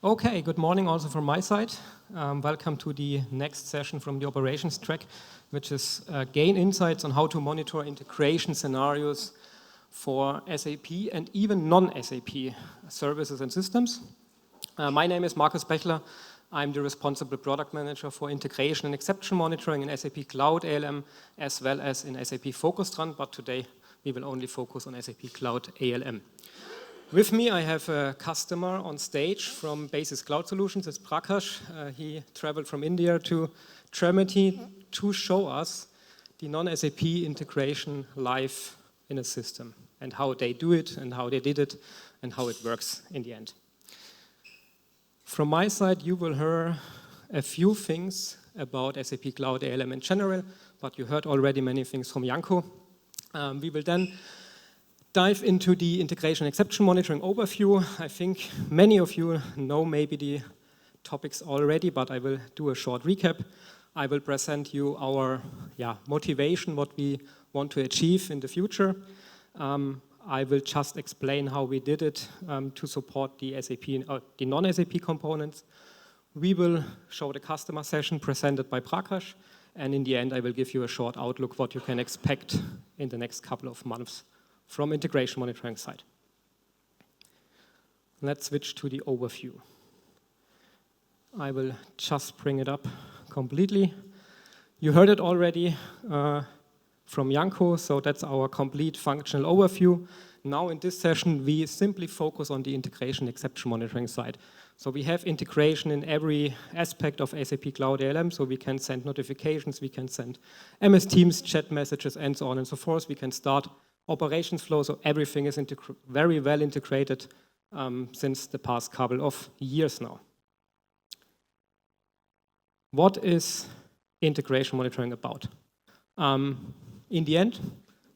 Okay, good morning also from my side. Welcome to the next session from the operations track, which is gain insights on how to monitor integration scenarios for SAP and even non-SAP services and systems. My name is Markus Bechler. I'm the responsible product manager for integration and exception monitoring in SAP Cloud ALM as well as in SAP Focus Run, but today we will only focus on SAP Cloud ALM. With me, I have a customer on stage from Basis Cloud Solutions. It's Prakash. He traveled from India to Germany to show us the non-SAP integration live in a system and how they do it and how they did it and how it works in the end. From my side, you will hear a few things about SAP Cloud ALM in general, but you heard already many things from Janko. We will then dive into the integration exception monitoring overview. I think many of you know maybe the topics already, but I will do a short recap. I will present you our motivation, what we want to achieve in the future. I will just explain how we did it to support the SAP, the non-SAP components. We will show the customer session presented by Prakash, and in the end I will give you a short outlook what you can expect in the next couple of months from integration monitoring side. Let's switch to the overview. I will just bring it up completely. You heard it already from Janko, so that's our complete functional overview. Now in this session, we simply focus on the integration exception monitoring side. So we have integration in every aspect of SAP Cloud ALM, so we can send notifications, we can send MS Teams chat messages, and so on and so forth. We can start operations flow, so everything is very well integrated since the past couple of years now. What is integration monitoring about? In the end,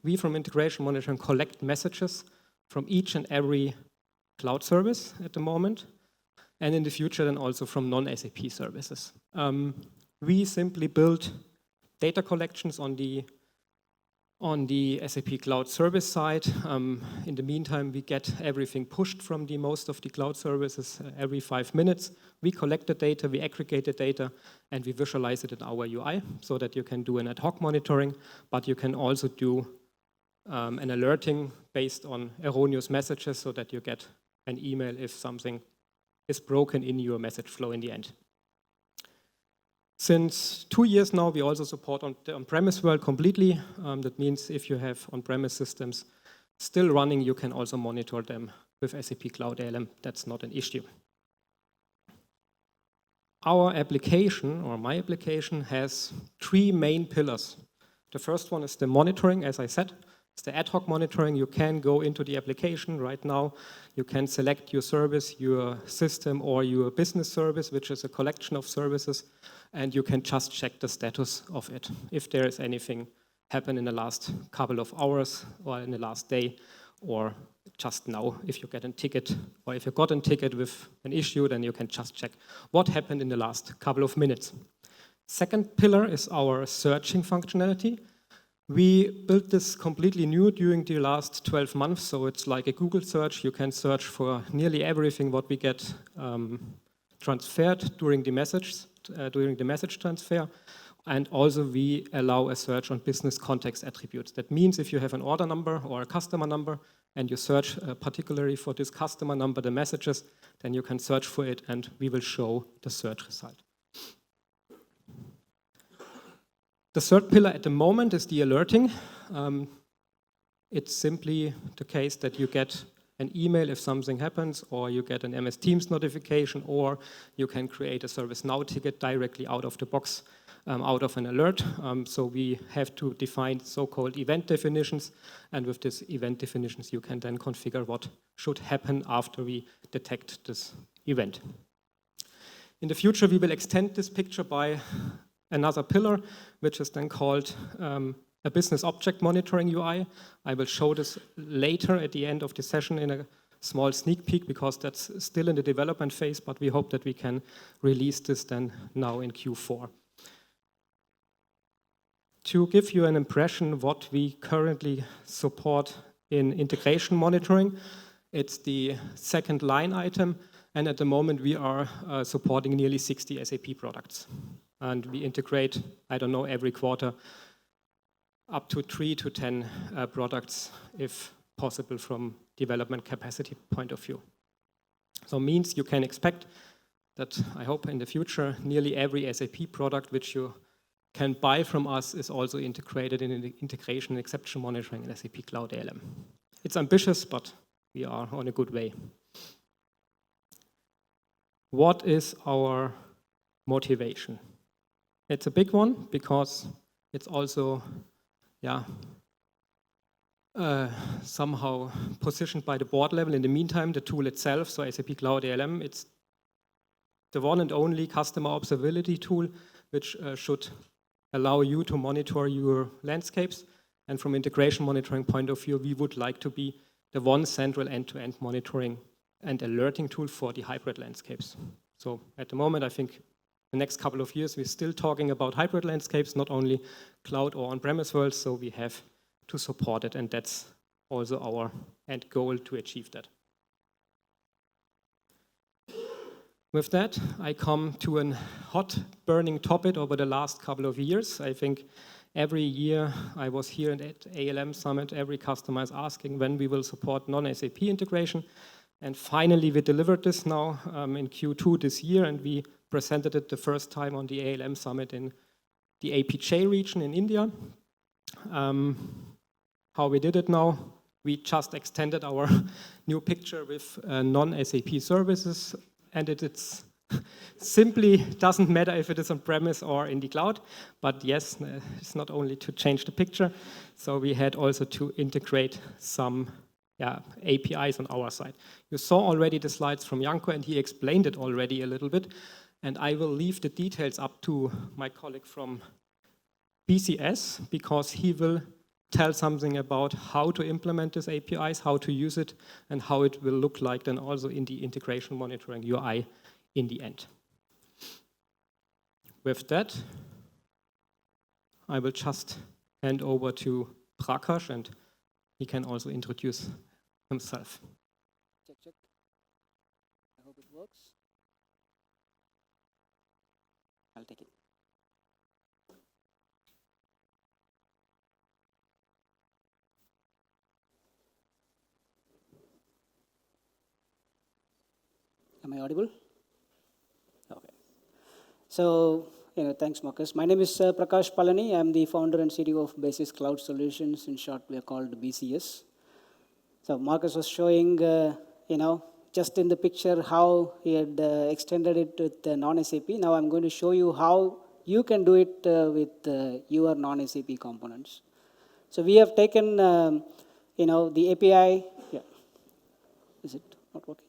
we from integration monitoring collect messages from each and every cloud service at the moment, and in the future then also from non-SAP services. We simply build data collections on the SAP Cloud Service side. In the meantime, we get everything pushed from most of the cloud services every 5 minutes. We collect the data, we aggregate the data, and we visualize it in our UI so that you can do an ad hoc monitoring, but you can also do an alerting based on erroneous messages so that you get an email if something is broken in your message flow in the end. Since 2 years now, we also support the on-premise world completely. That means if you have on-premise systems still running, you can also monitor them with SAP Cloud ALM. That's not an issue. Our application, or my application, has 3 main pillars. The first one is the monitoring, as I said. It's the ad hoc monitoring. You can go into the application right now. You can select your service, your system, or your business service, which is a collection of services, and you can just check the status of it. If there is anything happen in the last couple of hours or in the last day, or just now, if you get a ticket, or if you got a ticket with an issue, then you can just check what happened in the last couple of minutes. Second pillar is our searching functionality. We built this completely new during the last 12 months, so it's like a Google search. You can search for nearly everything what we get transferred during the message transfer, and also we allow a search on business context attributes. That means if you have an order number or a customer number and you search particularly for this customer number, the messages, then you can search for it and we will show the search result. The third pillar at the moment is the alerting. It's simply the case that you get an email if something happens, or you get an MS Teams notification, or you can create a ServiceNow ticket directly out of the box, out of an alert. So we have to define so-called event definitions, and with these event definitions you can then configure what should happen after we detect this event. In the future we will extend this picture by another pillar, which is then called a business object monitoring UI. I will show this later at the end of the session in a small sneak peek because that's still in the development phase, but we hope that we can release this then now in Q4. To give you an impression what we currently support in integration monitoring, it's the second line item. And at the moment, we are supporting nearly 60 SAP products. And we integrate, I don't know, every quarter up to 3 to 10 products, if possible, from development capacity point of view. So means you can expect that, I hope in the future, nearly every SAP product which you can buy from us is also integrated in the integration and exception monitoring in SAP Cloud ALM. It's ambitious, but we are on a good way. What is our motivation? It's a big one because it's also somehow positioned by the board level. In the meantime, the tool itself, so SAP Cloud ALM, it's the one and only customer observability tool which should allow you to monitor your landscapes. And from integration monitoring point of view, we would like to be the one central end-to-end monitoring and alerting tool for the hybrid landscapes. So at the moment, I think the next couple of years, we're still talking about hybrid landscapes, not only cloud or on-premise worlds, so we have to support it, and that's also our end goal to achieve that. With that, I come to a hot burning topic over the last couple of years. I think every year I was here at ALM Summit, every customer is asking when we will support non-SAP integration. And finally, we delivered this now in Q2 this year, and we presented it the first time on the ALM Summit in the APJ region in India. How we did it now, we just extended our new picture with non-SAP services, and it's simply doesn't matter if it is on-premise or in the cloud, but yes, it's not only to change the picture, so we had also to integrate some APIs on our side. You saw already the slides from Janko, and he explained it already a little bit, and I will leave the details up to my colleague from BCS, because he will tell something about how to implement these APIs, how to use it, and how it will look like then also in the integration monitoring UI in the end. With that, I will just hand over to Prakash, and he can also introduce himself. Check, check. I hope it works. I'll take it. Am I audible? Okay. So, thanks, Marcus. My name is Prakash Palani. I'm the founder and CTO of Basis Cloud Solutions. In short, we are called BCS. So, Marcus was showing, just in the picture how he had extended it with non-SAP. Now, I'm going to show you how you can do it with your non-SAP components. So, we have taken, the API. Yeah. Is it not working?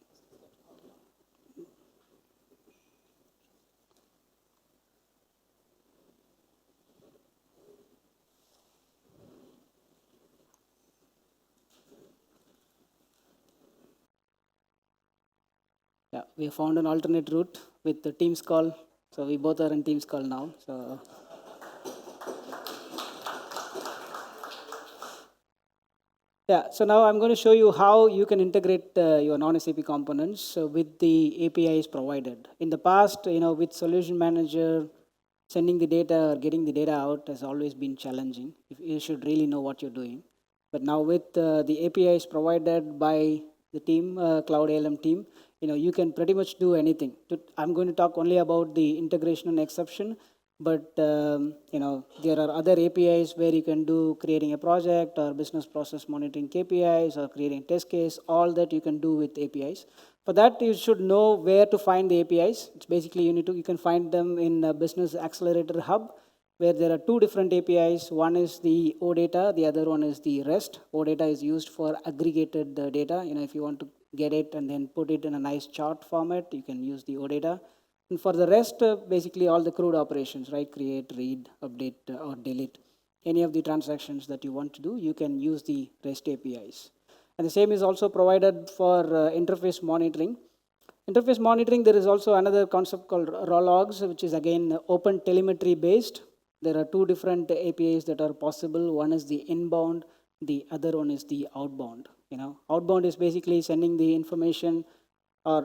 Yeah, we found an alternate route with the Teams call. So we both are in Teams call now. So yeah, so now I'm going to show you how you can integrate your non-SAP components with the APIs provided. In the past, with Solution Manager, sending the data or getting the data out has always been challenging. You should really know what you're doing. But now with the APIs provided by the team, Cloud ALM team, you can pretty much do anything. I'm going to talk only about the integration and exception, but there are other APIs where you can do creating a project or business process monitoring KPIs or creating test case, all that you can do with APIs. For that, you should know where to find the APIs. It's basically you can find them in a Business Accelerator Hub, where there are two different APIs. One is the OData, the other one is the REST. OData is used for aggregated data. If you want to get it and then put it in a nice chart format, you can use the OData. And for the rest, basically all the CRUD operations, right? Create, read, update, or delete. Any of the transactions that you want to do, you can use the REST APIs. And the same is also provided for interface monitoring. Interface monitoring, there is also another concept called raw logs, which is again open telemetry based. There are two different APIs that are possible. One is the inbound, the other one is the outbound. Outbound is basically sending the information or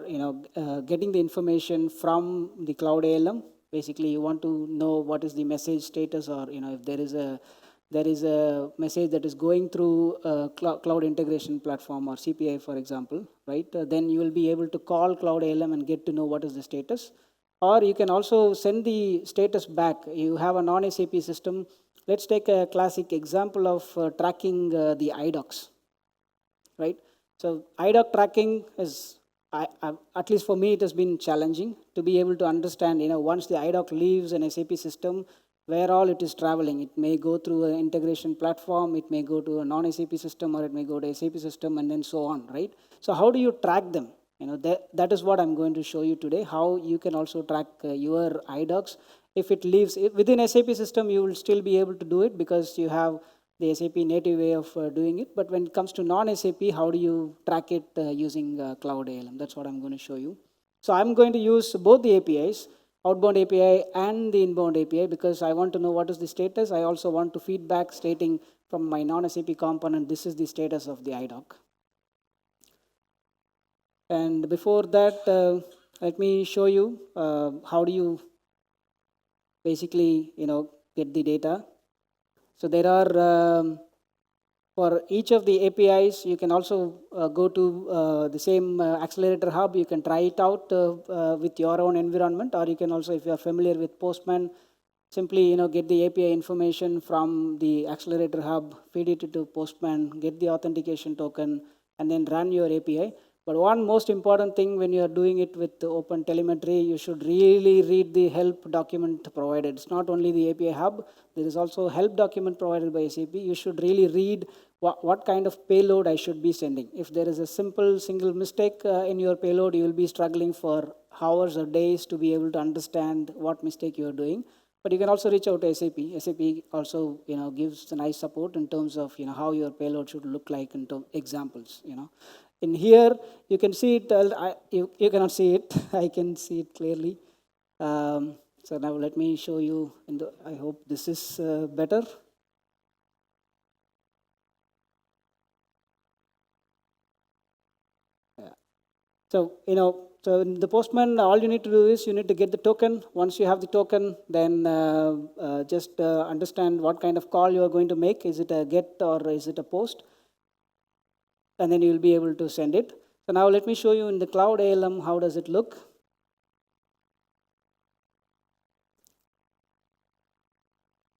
getting the information from the Cloud ALM. Basically, you want to know what is the message status, or if there is a message that is going through a cloud integration platform or CPI, for example, right? Then you will be able to call Cloud ALM and get to know what is the status. Or you can also send the status back. You have a non-SAP system. Let's take a classic example of tracking the IDOCs, right? So IDOC tracking is, at least for me, it has been challenging to be able to understand, once the IDOC leaves an SAP system, where all it is traveling. It may go through an integration platform, it may go to a non-SAP system, or it may go to SAP system, and then so on, right? So how do you track them? That is what I'm going to show you today, how you can also track your IDOCs. If it leaves within SAP system, you will still be able to do it because you have the SAP native way of doing it. But when it comes to non-SAP, how do you track it using Cloud ALM? That's what I'm going to show you. So I'm going to use both the APIs, outbound API and the inbound API, because I want to know what is the status. I also want to feedback stating from my non-SAP component, this is the status of the IDOC. And before that, let me show you how do you basically, get the data. So there are, for each of the APIs, you can also go to the same accelerator hub. You can try it out with your own environment, or you can also, if you are familiar with Postman, simply get the API information from the accelerator hub, feed it to Postman, get the authentication token, and then run your API. But one most important thing when you are doing it with Open Telemetry, you should really read the help document provided. It's not only the API hub, there is also help document provided by SAP. You should really read what kind of payload I should be sending. If there is a simple single mistake in your payload, you will be struggling for hours or days to be able to understand what mistake you are doing. But you can also reach out to SAP. SAP also gives a nice support in terms of how your payload should look like in examples. In here, you can see it. You cannot see it. I can see it clearly. So now let me show you. I hope this is better. Yeah. So so in the Postman, all you need to do is you need to get the token. Once you have the token, then just understand what kind of call you are going to make. Is it a get or is it a post? And then you will be able to send it. So now let me show you in the Cloud ALM, how does it look?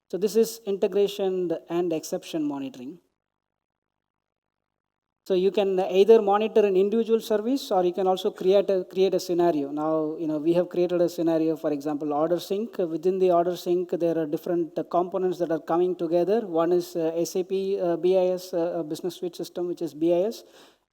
So this is integration and exception monitoring. So you can either monitor an individual service, or you can also create a scenario. Now, we have created a scenario, for example, order sync. Within the order sync, there are different components that are coming together. One is SAP BIS, Business Suite System, which is BIS.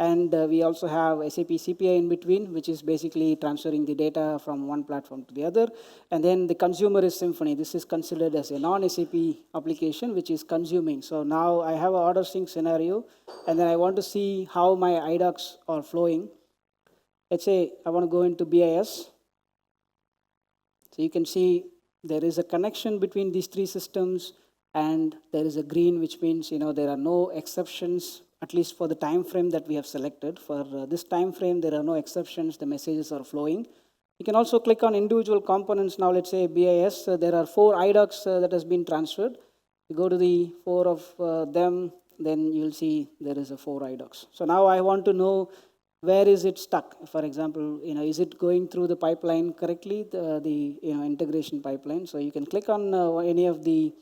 And we also have SAP CPI in between, which is basically transferring the data from one platform to the other. And then the consumer is Symphony. This is considered as a non-SAP application, which is consuming. So now I have an order sync scenario, and then I want to see how my IDOCs are flowing. Let's say I want to go into BIS. So you can see there is a connection between these three systems, and there is a green, which means there are no exceptions, at least for the time frame that we have selected. For this time frame, there are no exceptions. The messages are flowing. You can also click on individual components. Now, let's say BIS. There are 4 IDOCs that has been transferred. You go to the 4 of them, then you'll see there is a 4 IDOCs. So now I want to know, where is it stuck? For example, is it going through the pipeline correctly, the integration pipeline? So you can click on any of the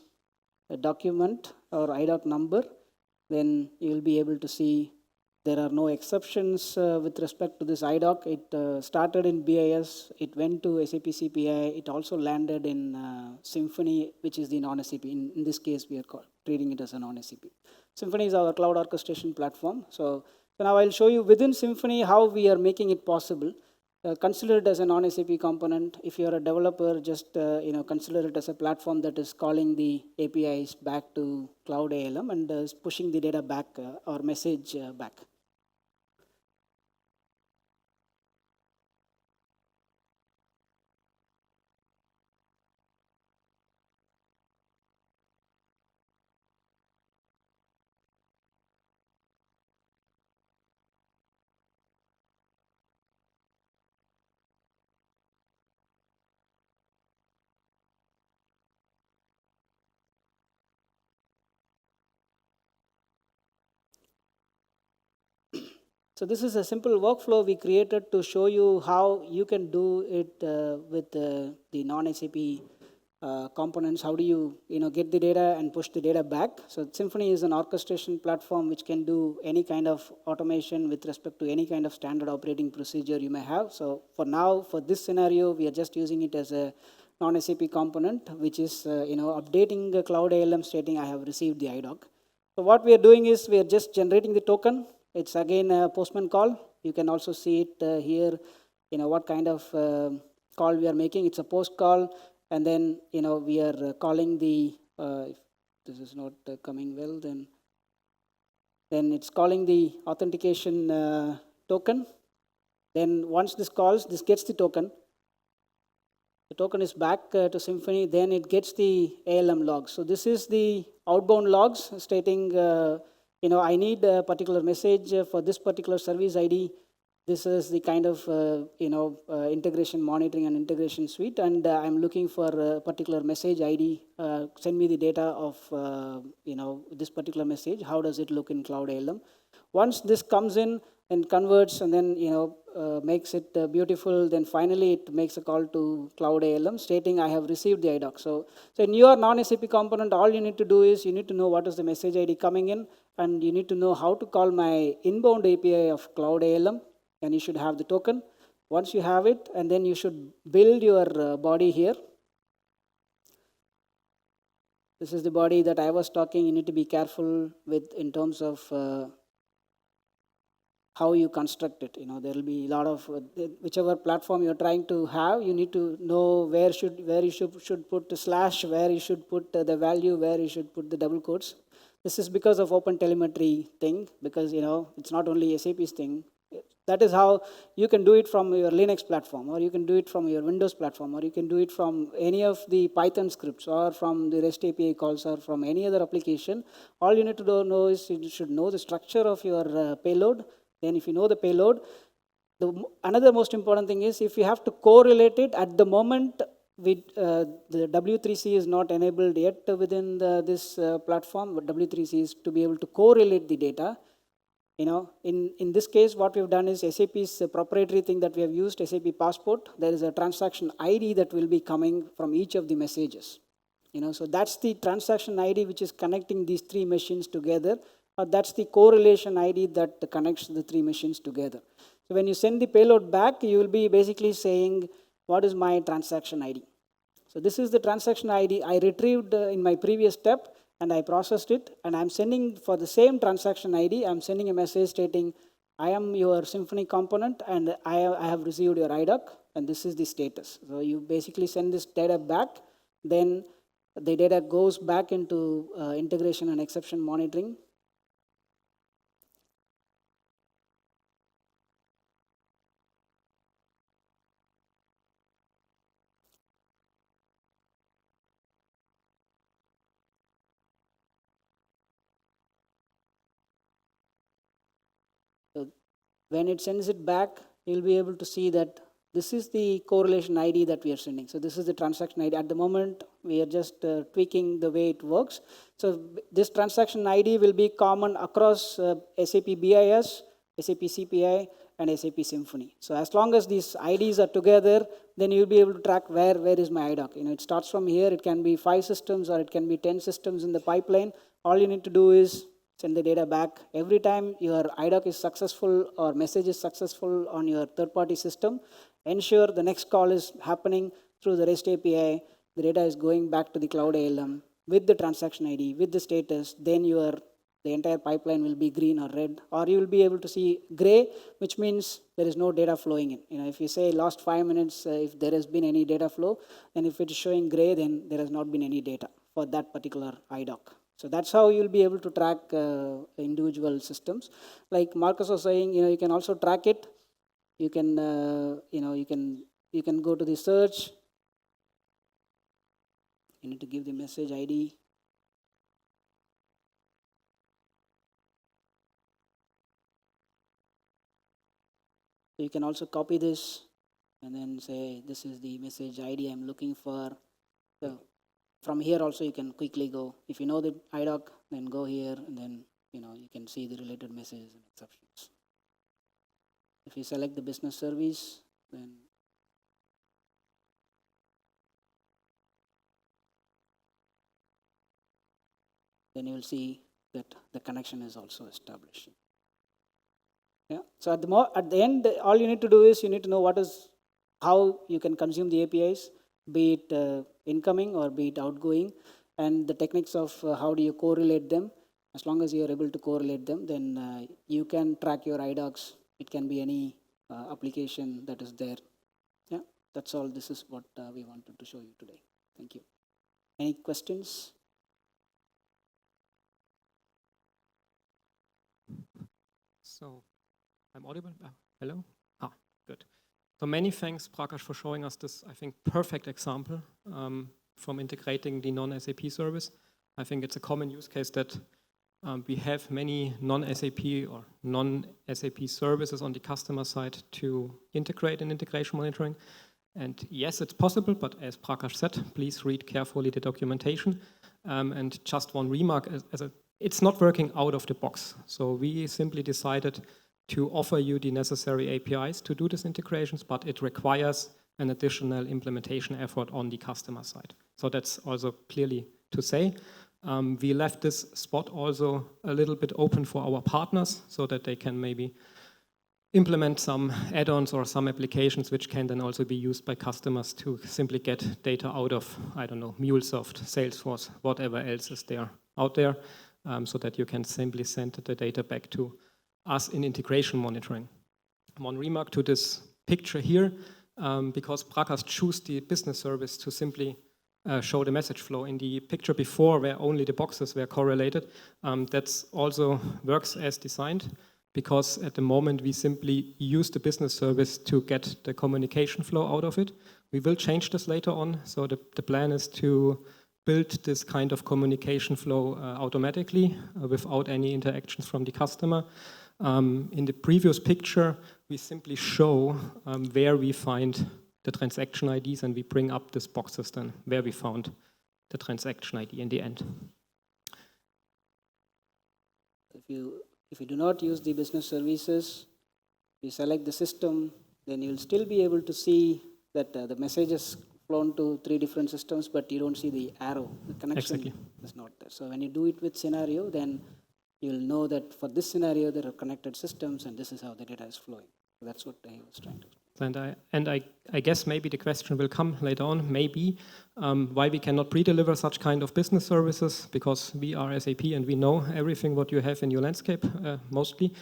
document or IDOC number, then you will be able to see there are no exceptions with respect to this IDOC. It started in BIS, it went to SAP CPI, it also landed in Symphony, which is the non-SAP. In this case, we are treating it as a non-SAP. Symphony is our cloud orchestration platform. So now I'll show you within Symphony how we are making it possible. Consider it as a non-SAP component. If you're a developer, just consider it as a platform that is calling the APIs back to Cloud ALM and is pushing the data back or message back. So this is a simple workflow we created to show you how you can do it with the non-SAP components. How do you get the data and push the data back? So Symphony is an orchestration platform which can do any kind of automation with respect to any kind of standard operating procedure you may have. So for now, for this scenario, we are just using it as a non-SAP component, which is updating the Cloud ALM stating I have received the IDOC. So what we are doing is we are just generating the token. It's again a Postman call. You can also see it here, what kind of call we are making. It's a post call, and then we are calling the. If this is not coming well, then it's calling the authentication token. Then once this calls, this gets the token. The token is back to Symphony. Then it gets the ALM logs. So this is the outbound logs stating. I need a particular message for this particular service ID. This is the kind of integration monitoring and integration suite, and I'm looking for a particular message ID. Send me the data of this particular message. How does it look in Cloud ALM? Once this comes in and converts, and then makes it beautiful, then finally it makes a call to Cloud ALM stating I have received the IDOC. So in your non-SAP component, all you need to do is you need to know what is the message ID coming in, and you need to know how to call my inbound API of Cloud ALM, and you should have the token. Once you have it, and then you should build your body here. This is the body that I was talking. You need to be careful with in terms of how you construct it. There will be a lot of whichever platform you're trying to have. You need to know where you should put the slash, where you should put the value, where you should put the double quotes. This is because of open telemetry thing, because it's not only SAP's thing. That is how you can do it from your Linux platform, or you can do it from your Windows platform, or you can do it from any of the Python scripts, or from the REST API calls, or from any other application. All you need to know is you should know the structure of your payload. Then if you know the payload, another most important thing is if you have to correlate it at the moment, the W3C is not enabled yet within this platform, but W3C is to be able to correlate the data. In this case, what we've done is SAP's proprietary thing that we have used, SAP Passport. There is a transaction ID that will be coming from each of the messages. So that's the transaction ID which is connecting these three machines together. That's the correlation ID that connects the three machines together. So when you send the payload back, you will be basically saying, what is my transaction ID? So this is the transaction ID I retrieved in my previous step, and I processed it, and I'm sending for the same transaction ID, I'm sending a message stating, I am your Symphony component, and I have received your IDOC, and this is the status. So you basically send this data back, then the data goes back into integration and exception monitoring. So when it sends it back, you'll be able to see that this is the correlation ID that we are sending. So this is the transaction ID. At the moment, we are just tweaking the way it works. So this transaction ID will be common across SAP BIS, SAP CPI, and SAP Symphony. So as long as these IDs are together, then you'll be able to track where is my IDOC. It starts from here. It can be 5 systems, or it can be 10 systems in the pipeline. All you need to do is send the data back. Every time your IDOC is successful or message is successful on your third-party system, ensure the next call is happening through the REST API. The data is going back to the Cloud ALM with the transaction ID, with the status. Then the entire pipeline will be green or red, or you will be able to see gray, which means there is no data flowing in. If you say last 5 minutes, if there has been any data flow, and if it is showing gray, then there has not been any data for that particular IDOC. So that's how you'll be able to track individual systems. Like Marcus was saying, you can also track it. You can, you can go to the search. You need to give the message ID. So you can also copy this and then say, this is the message ID I'm looking for. So from here also you can quickly go. If you know the IDOC, then go here, and then you can see the related messages and exceptions. If you select the business service, then you will see that the connection is also established. Yeah. So at the end, all you need to do is you need to know how you can consume the APIs, be it incoming or be it outgoing, and the techniques of how do you correlate them. As long as you are able to correlate them, then you can track your iDocs. It can be any application that is there. Yeah, that's all. This is what we wanted to show you today. Thank you. Any questions? So, I'm audible? Hello? Good. So many thanks, Prakash, for showing us this, I think, perfect example from integrating the non-SAP service. I think it's a common use case that we have many non-SAP or non-SAP services on the customer side to integrate in integration monitoring. And yes, it's possible, but as Prakash said, please read carefully the documentation. And just one remark, it's not working out of the box. So we simply decided to offer you the necessary APIs to do these integrations, but it requires an additional implementation effort on the customer side. So that's also clearly to say. We left this spot also a little bit open for our partners so that they can maybe implement some add-ons or some applications which can then also be used by customers to simply get data out of, I don't know, MuleSoft, Salesforce, whatever else is there out there, so that you can simply send the data back to us in integration monitoring. One remark to this picture here, because Prakash chose the business service to simply show the message flow. In the picture before, where only the boxes were correlated, that's also works as designed, because at the moment we simply use the business service to get the communication flow out of it. We will change this later on, so the plan is to build this kind of communication flow automatically without any interactions from the customer. In the previous picture, we simply show where we find the transaction IDs, and we bring up these boxes then where we found the transaction ID in the end. If you do not use the business services, you select the system, then you'll still be able to see that the message is flown to 3 different systems, but you don't see the arrow. The connection is not there. So when you do it with scenario, then you'll know that for this scenario there are connected systems, and this is how the data is flowing. So that's what I was trying to explain. And I guess maybe the question will come later on, maybe, why we cannot pre-deliver such kind of business services, because we are SAP and we know everything what you have in your landscape, mostly.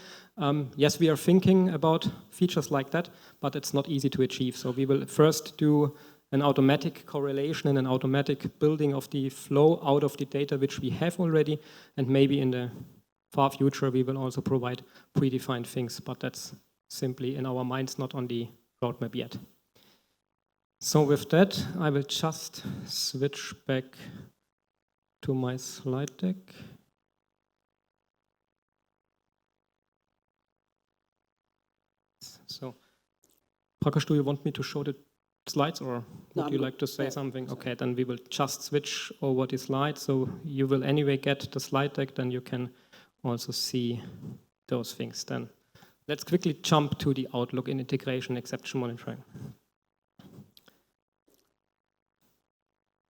Yes, we are thinking about features like that, but it's not easy to achieve. So we will first do an automatic correlation and an automatic building of the flow out of the data which we have already, and maybe in the far future we will also provide predefined things, but that's simply in our minds, not on the roadmap yet. So with that, I will just switch back to my slide deck. So, Prakash, do you want me to show the slides, or would you like to say something? Okay, then we will just switch over the slides. So you will anyway get the slide deck, then you can also see those things then. Let's quickly jump to the outlook in integration exception monitoring.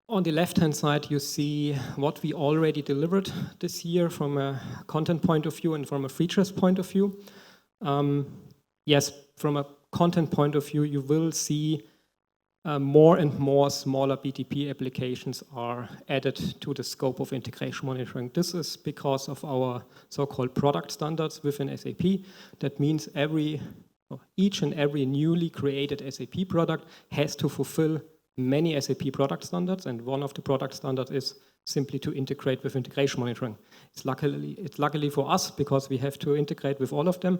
On the left-hand side, you see what we already delivered this year from a content point of view and from a features point of view. Yes, from a content point of view, you will see more and more smaller BTP applications are added to the scope of integration monitoring. This is because of our so-called product standards within SAP. That means each and every newly created SAP product has to fulfill many SAP product standards, and one of the product standards is simply to integrate with integration monitoring. It's luckily for us, because we have to integrate with all of them,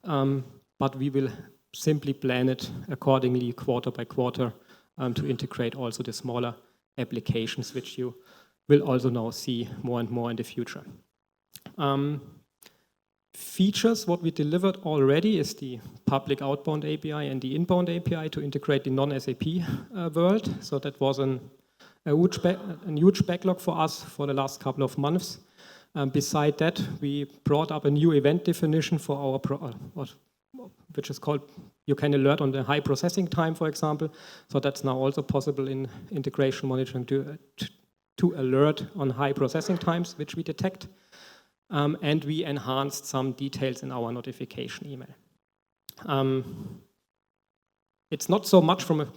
but we will simply plan it accordingly quarter by quarter to integrate also the smaller applications, which you will also now see more and more in the future. Features, what we delivered already is the public outbound API and the inbound API to integrate the non-SAP world. So that was a huge backlog for us for the last couple of months. Beside that, we brought up a new event definition for our which is called, you can alert on the high processing time, for example. So that's now also possible in integration monitoring to alert on high processing times, which we detect. And we enhanced some details in our notification email. It's not so much from a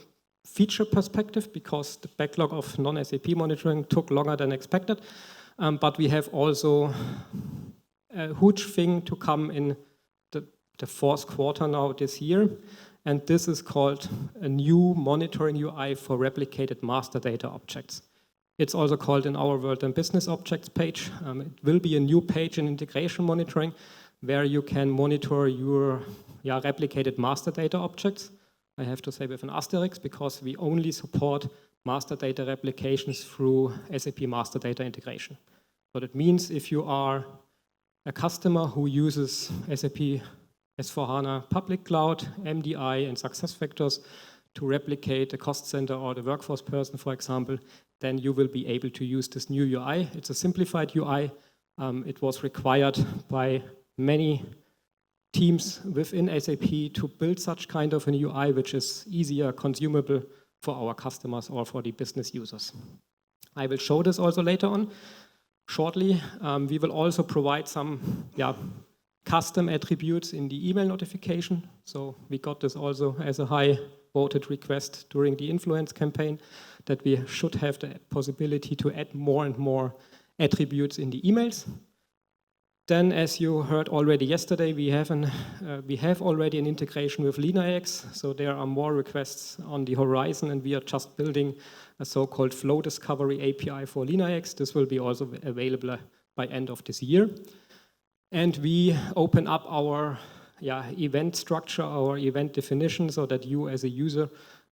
feature perspective because the backlog of non-SAP monitoring took longer than expected, but we have also a huge thing to come in the fourth quarter now this year, and this is called a new monitoring UI for replicated master data objects. It's also called in our world a business objects page. It will be a new page in integration monitoring where you can monitor your replicated master data objects. I have to say with an asterisk because we only support master data replications through SAP master data integration. So that means if you are a customer who uses SAP S/4HANA Public Cloud, MDI, and SuccessFactors to replicate the cost center or the workforce person, for example, then you will be able to use this new UI. It's a simplified UI. It was required by many teams within SAP to build such kind of an UI, which is easier consumable for our customers or for the business users. I will show this also later on shortly. We will also provide some custom attributes in the email notification. So we got this also as a high voted request during the influence campaign, that we should have the possibility to add more and more attributes in the emails. Then, as you heard already yesterday, we have already an integration with LeanIX, so there are more requests on the horizon, and we are just building a so-called flow discovery API for LeanIX. This will be also available by end of this year. And we open up our event structure, our event definition, so that you as a user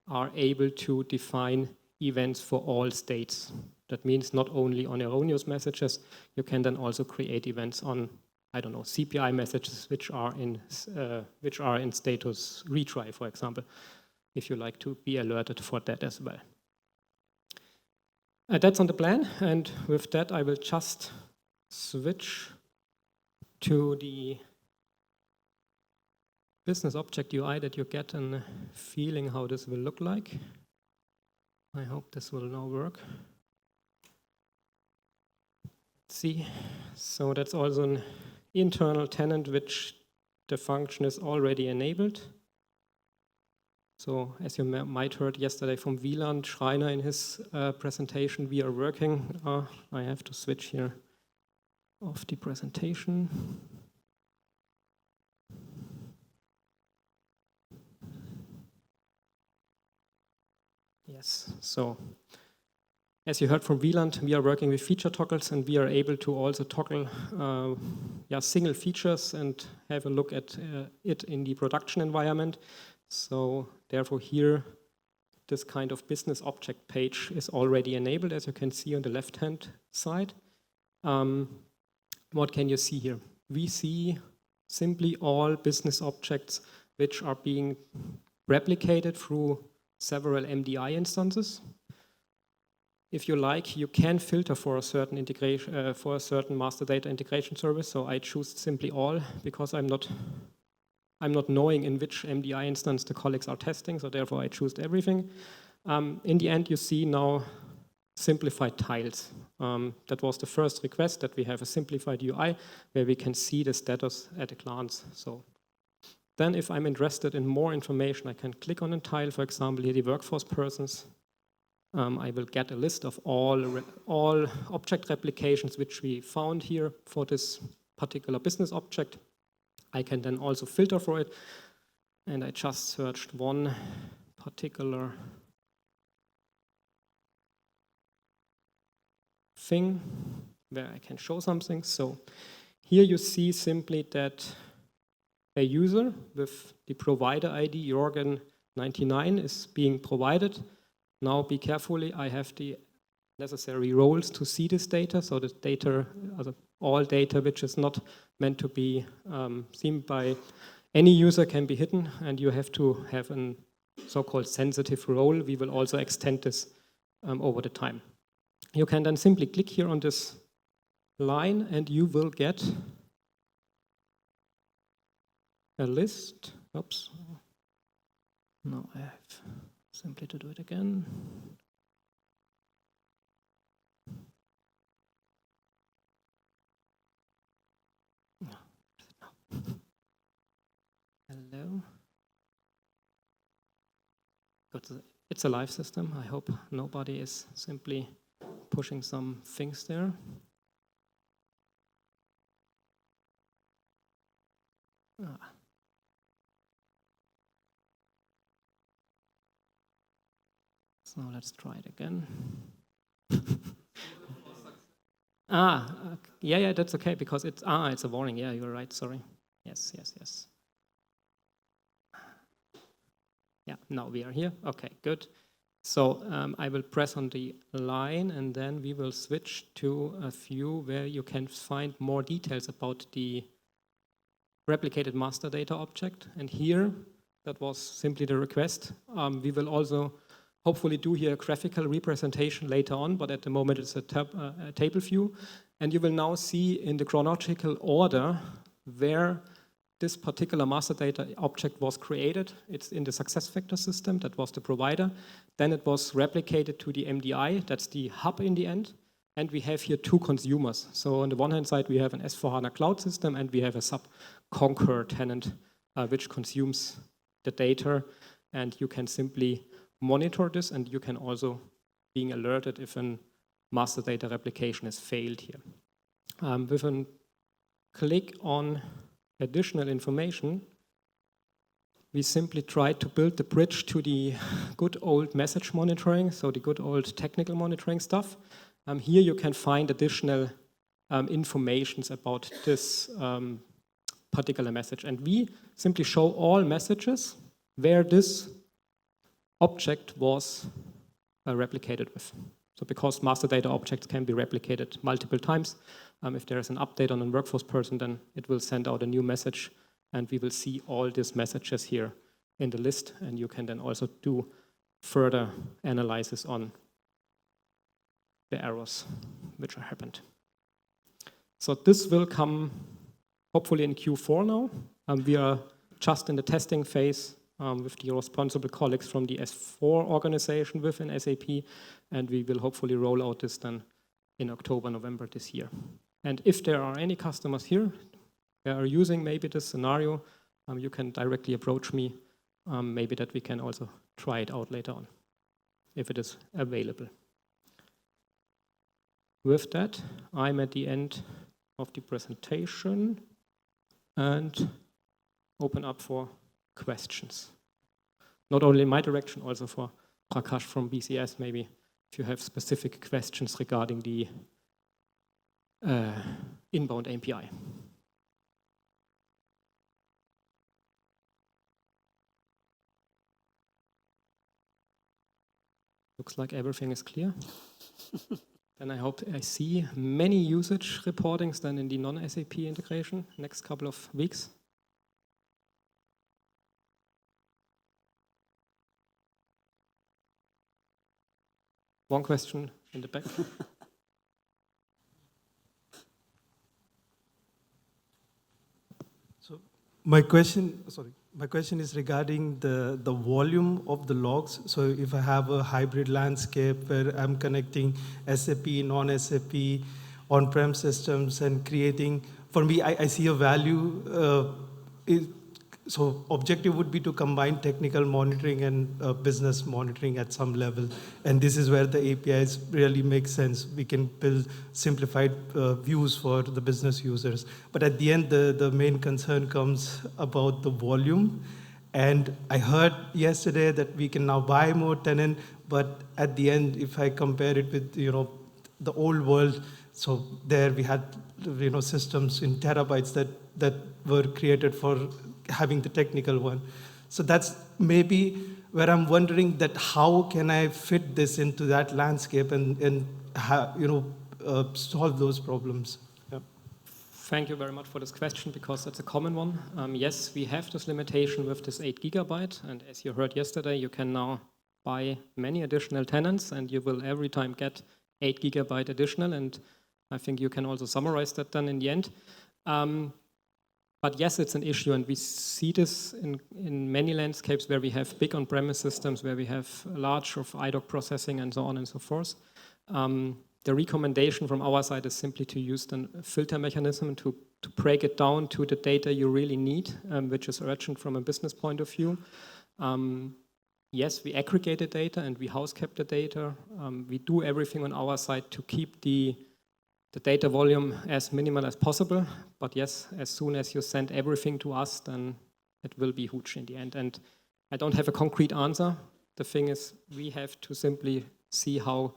are able to define events for all states. That means not only on erroneous messages, you can then also create events on, I don't know, CPI messages which are in status retry, for example, if you like to be alerted for that as well. That's on the plan, and with that I will just switch to the business object UI that you get a feeling how this will look like. I hope this will now work. Let's see, so that's also an internal tenant which the function is already enabled. So as you might heard yesterday from Wieland Schreiner in his presentation, we are working, I have to switch here off the presentation. Yes, so as you heard from Wieland, we are working with feature toggles, and we are able to also toggle single features and have a look at it in the production environment. So therefore here, this kind of business object page is already enabled, as you can see on the left-hand side. What can you see here? We see simply all business objects which are being replicated through several MDI instances. If you like, you can filter for a certain integration, for a certain master data integration service. So I choose simply all because I'm not knowing in which MDI instance the colleagues are testing. So therefore, I choose everything. In the end, you see now simplified tiles. That was the first request, that we have a simplified UI where we can see the status at a glance. So then, if I'm interested in more information, I can click on a tile. For example, here the workforce persons. I will get a list of all object replications which we found here for this particular business object. I can then also filter for it, and I just searched one particular thing where I can show something. So here you see simply that a user with the provider ID Jorgen99 is being provided. Now be carefully, I have the necessary roles to see this data, so the data, all data which is not meant to be seen by any user can be hidden, and you have to have a so-called sensitive role. We will also extend this over the time. You can then simply click here on this line and you will get a list Oops. Now I have simply to do it again. Hello. It's a live system. I hope nobody is simply pushing some things there. So let's try it again. Yeah, that's okay because it's a warning. Yeah, you're right. Sorry. Yes. Yeah, now we are here. Okay, good. So I will press on the line and then we will switch to a view where you can find more details about the replicated master data object. And here, that was simply the request. We will also hopefully do here a graphical representation later on, but at the moment it's a table view. And you will now see in the chronological order where this particular master data object was created. It's in the SuccessFactors system, that was the provider. Then it was replicated to the MDI, that's the hub in the end. And we have here two consumers. So on the one hand side, we have an S4HANA cloud system and we have a SAP Concur tenant, which consumes the data. And you can simply monitor this and you can also being alerted if a master data replication has failed here. With a click on additional information, we simply try to build the bridge to the good old message monitoring, so the good old technical monitoring stuff. Here you can find additional informations about this particular message. And we simply show all messages where this object was replicated with. So because master data objects can be replicated multiple times, if there is an update on a workforce person, then it will send out a new message and we will see all these messages here in the list, and you can then also do further analysis on the errors which are happened. So this will come hopefully in Q4 now. We are just in the testing phase with the responsible colleagues from the S4 organization within SAP, and we will hopefully roll out this then in October, November this year. And if there are any customers here that are using maybe this scenario, you can directly approach me, maybe that we can also try it out later on, if it is available. With that, I'm at the end of the presentation and open up for questions. Not only in my direction, also for Prakash from BCS, maybe if you have specific questions regarding the inbound API. Looks like everything is clear. Then I hope I see many usage reportings then in the non-SAP integration next couple of weeks. One question in the back. So my question is regarding the volume of the logs. So if I have a hybrid landscape where I'm connecting SAP, non-SAP, on-prem systems and creating, for me, I see a value. So objective would be to combine technical monitoring and business monitoring at some level. And this is where the APIs really make sense. We can build simplified views for the business users. But at the end, the main concern comes about the volume. And I heard yesterday that we can now buy more tenant, but at the end, if I compare it with the old world, so there we had systems in terabytes that were created for having the technical one. So that's maybe where I'm wondering that how can I fit this into that landscape and solve those problems. Yeah. Thank you very much for this question, because that's a common one. Yes, we have this limitation with this 8 GB, and as you heard yesterday, you can now buy many additional tenants, and you will every time get 8 GB additional, and I think you can also summarize that then in the end. But yes, it's an issue, and we see this in many landscapes where we have big on-premise systems, where we have large of IDOC processing and so on and so forth. The recommendation from our side is simply to use the filter mechanism to break it down to the data you really need, which is urgent from a business point of view. Yes, we aggregate the data and we house kept the data. We do everything on our side to keep the data volume as minimal as possible. But yes, as soon as you send everything to us, then it will be huge in the end. And I don't have a concrete answer. The thing is, we have to simply see how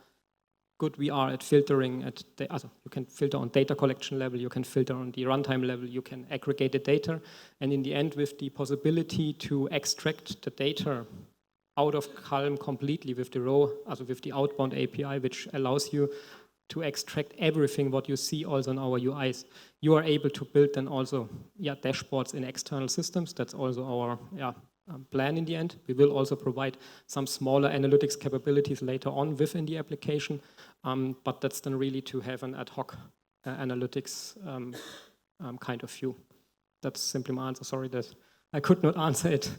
good we are at filtering. You can filter on data collection level, you can filter on the runtime level, you can aggregate the data. And in the end, with the possibility to extract the data out of Calm completely with the raw, with the outbound API, which allows you to extract everything what you see also in our UIs. You are able to build then also dashboards in external systems. That's also our plan in the end. We will also provide some smaller analytics capabilities later on within the application, but that's then really to have an ad hoc analytics kind of view. That's simply my answer. Sorry that I could not answer it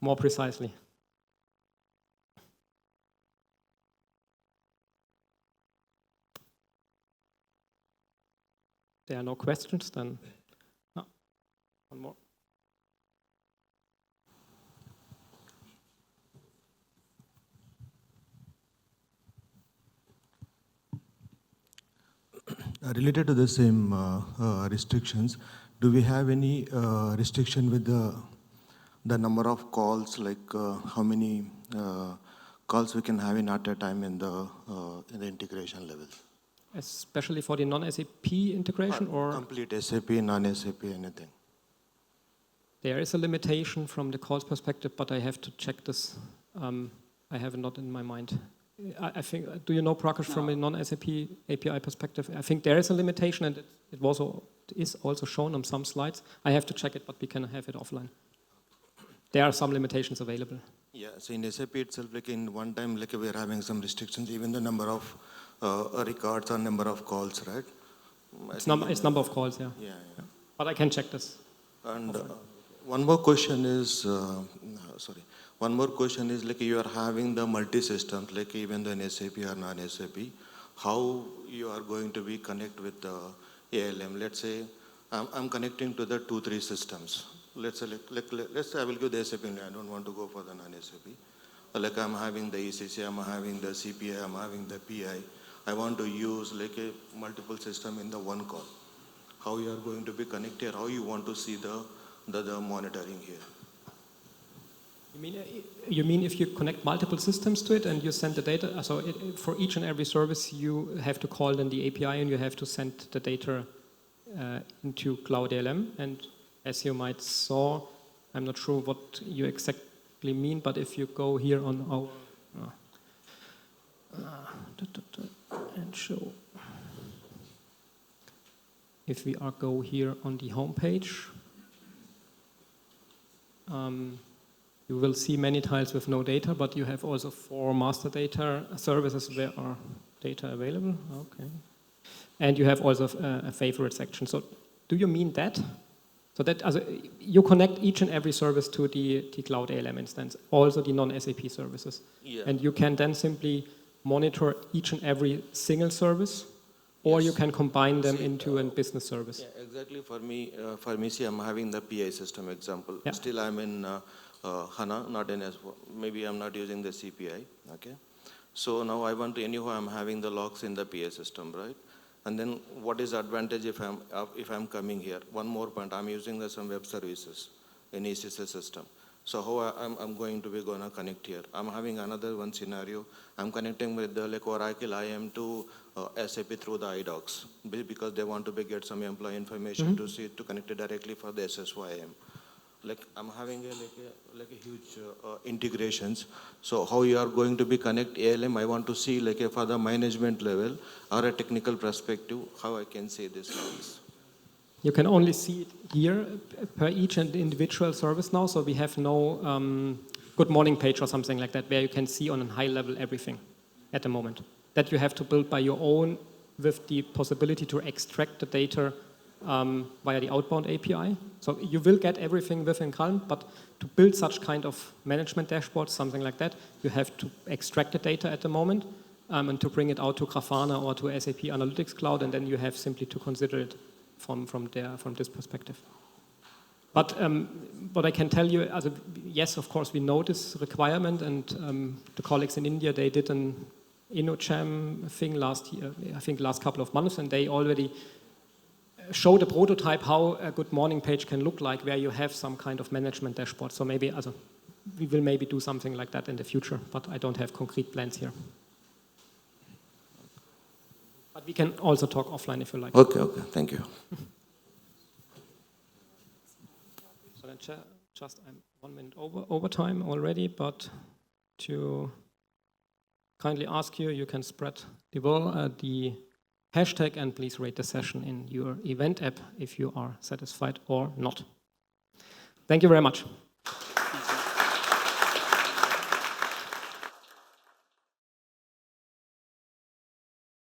more precisely. There are no questions, then one more. Related to the same restrictions, do we have any restriction with the number of calls, like how many calls we can have in at a time in the integration level? Especially for the non-SAP integration or? Complete SAP, non-SAP, anything. There is a limitation from the calls perspective, but I have to check this. I have it not in my mind. I think, do you know, Prakash, from a non-SAP API perspective? I think there is a limitation, and it is also shown on some slides. I have to check it, but we can have it offline. There are some limitations available. Yeah, so in SAP itself, like in one time, like we are having some restrictions, even the number of records or number of calls, right? It's number of calls, yeah. Yeah. But I can check this. And one more question is, like you are having the multi-systems, like even the SAP or non-SAP, how you are going to be connect with the ALM? Let's say I'm connecting to the 2-3 systems. Let's say I will give the SAP, I don't want to go for the non-SAP. Like I'm having the ECC, I'm having the CPI, I'm having the PI. I want to use like a multiple system in the one call. How you are going to be connected, how you want to see the monitoring here? You mean if you connect multiple systems to it and you send the data, so for each and every service you have to call then the API and you have to send the data into Cloud ALM. And as you might saw, I'm not sure what you exactly mean, but if you go here on our and show, if we go here on the home page, you will see many tiles with no data, but you have also 4 master data services where are data available. Okay. And you have also a favorite section. So do you mean that? So that you connect each and every service to the Cloud ALM instance, also the non-SAP services. Yeah. And you can then simply monitor each and every single service, or you can combine them into a business service. Yeah, exactly. For me, see, I'm having the PI system example. Yeah. Still, I'm in HANA, not in S4. Maybe I'm not using the CPI. Okay. So now I want to, anyhow, I'm having the logs in the PI system, right? And then what is the advantage if I'm coming here? One more point, I'm using some web services in ECC system. So how I'm going to be connect here? I'm having another one scenario. I'm connecting with the like Oracle IM to SAP through the iDocs because they want to get some employee information to connect it directly for the SSO IM. Like I'm having a huge integrations. So how you are going to be connect ALM? I want to see like for the management level or a technical perspective, how I can say this. You can only see it here per each and individual service now. So we have no good morning page or something like that where you can see on a high level everything at the moment. That you have to build by your own with the possibility to extract the data via the outbound API. So you will get everything within Calm, but to build such kind of management dashboards, something like that, you have to extract the data at the moment and to bring it out to Grafana or to SAP Analytics Cloud, and then you have simply to consider it from this perspective. But what I can tell you, yes, of course, we know this requirement, and the colleagues in India, they did an InnoJam thing last year, I think last couple of months, and they already showed a prototype how a good morning page can look like, where you have some kind of management dashboard. So maybe, we will maybe do something like that in the future, but I don't have concrete plans here. But we can also talk offline if you like. Okay, thank you. So then I'm 1 minute over time already, but to kindly ask you, you can spread the hashtag and please rate the session in your event app if you are satisfied or not. Thank you very much.